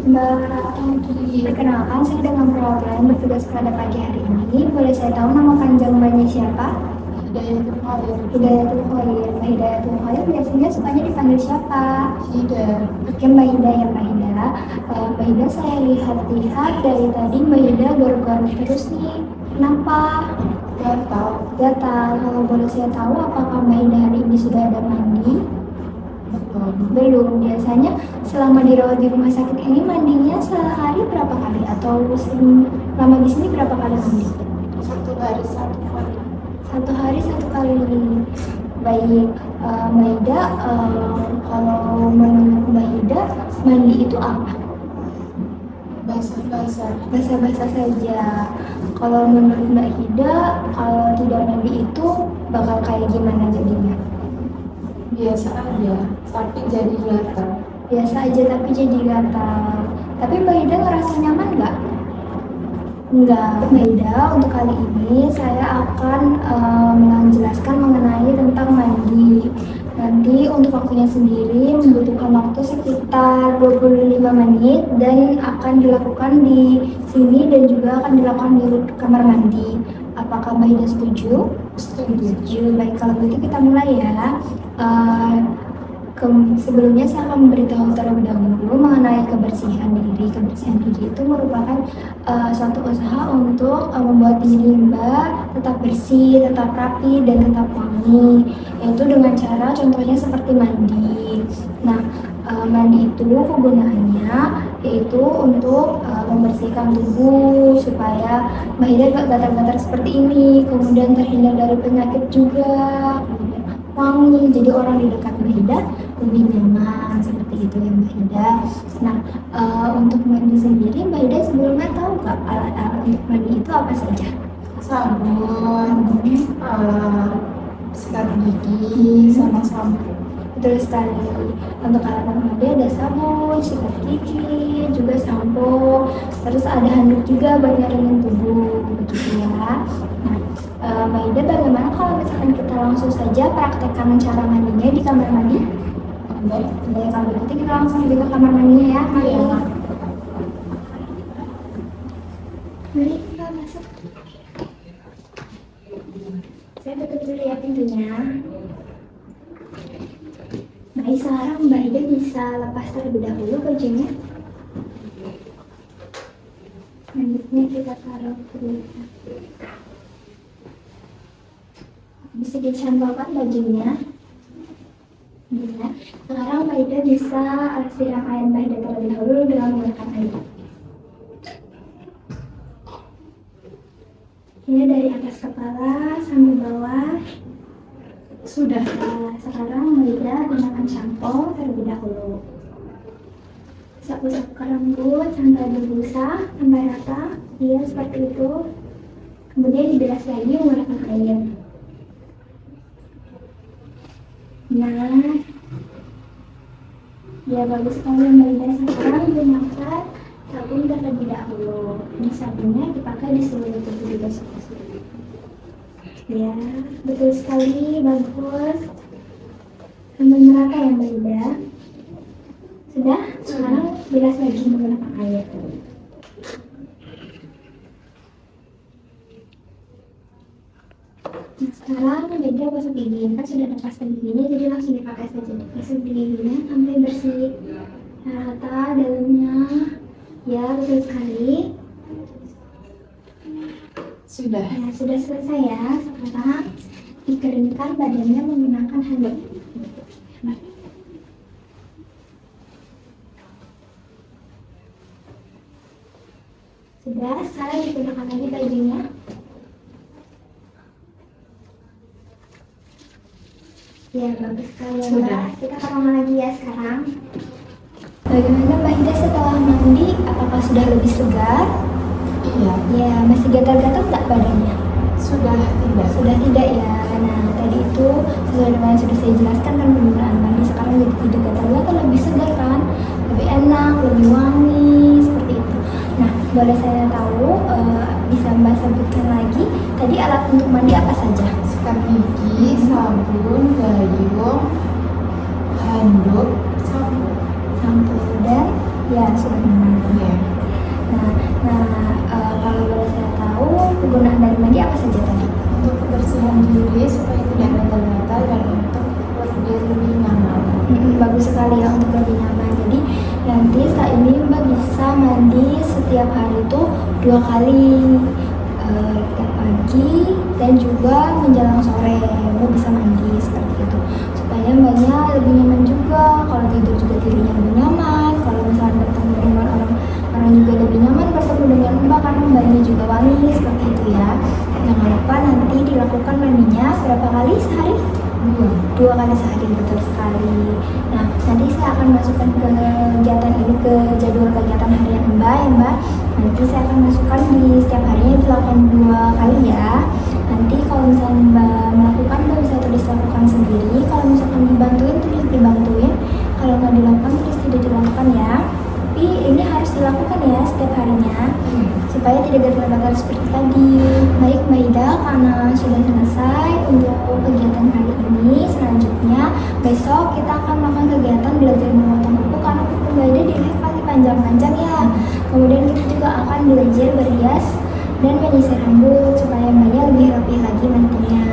Mbak Anggi, perkenalkan saya dengan perwakilan bertugas pada pagi hari ini. Boleh saya tahu nama panjang Mbaknya siapa? Hidayatul Khair. Hidayatul Khair. Mbak Hidayatul Khair biasanya sukanya dipanggil siapa? Hida. Oke Mbak Hida ya Mbak Hida. Mbak Hida saya lihat-lihat dari tadi Mbak Hida garuk-garuk terus nih. Kenapa? Gatal. Gatal. Kalau boleh saya tahu apakah Mbak Hida hari ini sudah ada mandi? Betul. Belum. Biasanya selama dirawat di rumah sakit ini mandinya sehari berapa kali atau selama di sini berapa kali mandi? 1 hari 1 kali. 1 hari 1 kali. Baik, Mbak Ida, kalau menurut Mbak Ida mandi itu apa? Basah-basah. Basah-basah saja. Kalau menurut Mbak Ida, kalau tidak mandi itu bakal kayak gimana jadinya? Biasa aja, tapi jadi gatal. Biasa aja tapi jadi gatal. Tapi Mbak Ida ngerasa nyaman nggak? Enggak, Mbak Ida, untuk kali ini saya akan menjelaskan mengenai tentang mandi. Nanti untuk waktunya sendiri membutuhkan waktu sekitar 25 menit dan akan dilakukan di sini dan juga akan dilakukan di kamar mandi. Apakah Mbak Ida setuju? Setuju. Baik, kalau begitu kita mulai ya. Sebelumnya saya akan memberitahu terlebih dahulu mengenai kebersihan diri. Kebersihan diri itu merupakan suatu usaha untuk membuat diri Mbak tetap bersih, tetap rapi, dan tetap wangi. Yaitu dengan cara contohnya seperti mandi. Nah, mandi itu kegunaannya yaitu untuk membersihkan tubuh supaya Mbak Ida gak gatal-gatal seperti ini, kemudian terhindar dari penyakit juga, kemudian wangi, jadi orang di dekat Mbak Ida lebih nyaman, seperti itu ya Mbak Ida. Nah, untuk mandi sendiri Mbak Ida sebelumnya tahu nggak alat-alat untuk mandi itu apa saja? Sabun, sikat gigi, sama sampo. Betul sekali. Untuk alat mandi ada sabun, sikat gigi, juga sampo, terus ada handuk juga buat ngeringin tubuh, begitu ya. Nah, Mbak Ida, bagaimana kalau misalkan kita langsung saja praktekkan cara mandinya di kamar mandi? Baik. Baik, kalau begitu kita langsung ke kamar mandinya ya. Mari. Iya. Mari kita masuk. Saya tutup dulu ya pintunya. Baik, sekarang Mbak Ida bisa lepas terlebih dahulu bajunya. Selanjutnya kita taruh dulu. Bisa dicantolkan bajunya. Ya. Sekarang Mbak Ida bisa siram air Mbak Ida terlebih dahulu dengan menggunakan air. Ini dari atas kepala sampai bawah. Sudah. Sekarang Mbak Ida gunakan sampo terlebih dahulu. Sapu-sapu ke rambut sampai berbusa, sampai rata. Iya, seperti itu. Kemudian dibilas lagi menggunakan air. Nah, ya bagus sekali Mbak Ida. Sekarang gunakan sabun terlebih dahulu. Ini sabunnya dipakai di seluruh tubuh digosok-gosok. Ya, betul sekali, bagus. Sampai merata ya Mbak Ida. Sudah? Sekarang bilas lagi menggunakan air. Nah, sekarang Mbak Ida gosok gigi. Kan sudah ada pasta giginya, jadi langsung dipakai saja. Gosok giginya sampai bersih, rata dalamnya. Ya, betul sekali. Sudah. Ya, sudah selesai ya. Sekarang dikeringkan badannya menggunakan handuk. Sudah, sekarang digunakan lagi bajunya. Ya, bagus sekali ya, Mbak. Sudah. Kita ke kamar lagi ya sekarang. Bagaimana Mbak Ida setelah mandi? Apakah sudah lebih segar? Iya. Ya, masih gatal-gatal nggak badannya? Sudah tidak. Sudah tidak ya. Nah, tadi itu sesuai dengan yang sudah saya jelaskan kan penggunaan mandi sekarang jadi tidak gatal-gatal, lebih segar kan? Lebih enak, lebih wangi, seperti itu. Nah, boleh saya tahu bisa Mbak sebutkan lagi tadi alat untuk mandi apa saja? Sikat gigi, sabun, gayung, handuk, sampo. Sampo dan ya sudah benar. saja tadi? Untuk kebersihan diri supaya tidak gatal-gatal dan untuk biar lebih nyaman. Bagus sekali ya untuk lebih nyaman. Jadi nanti saat ini Mbak bisa mandi setiap hari itu 2 kali, tiap pagi dan juga menjelang sore Mbak bisa mandi seperti itu supaya Mbaknya lebih nyaman juga. Kalau tidur juga tidurnya lebih nyaman. Kalau misalnya bertemu dengan orang juga lebih nyaman bertemu dengan Mbak karena Mbaknya juga wangi seperti itu ya. Jangan lupa nanti dilakukan mandinya berapa kali sehari? 2 kali sehari, betul sekali. Nah, nanti saya akan masukkan kegiatan ini ke jadwal kegiatan harian Mbak ya Mbak. Nanti saya akan masukkan di setiap harinya dilakukan 2 kali ya. Nanti kalau misalnya Mbak melakukan, Mbak bisa tulis lakukan sendiri. Kalau misalkan dibantuin, tulis dibantuin. Kalau nggak dilakukan, tulis tidak dilakukan ya. Tapi ini harus dilakukan ya setiap harinya supaya tidak gatal-gatal seperti tadi. Baik Mbak Ida, karena sudah selesai untuk kegiatan hari ini, selanjutnya besok kita akan melakukan kegiatan belajar memotong kuku karena kuku Mbak Ida dilihat pasti panjang-panjang ya. Kemudian kita juga akan belajar berhias dan menyisir rambut supaya Mbaknya lebih rapi lagi nantinya.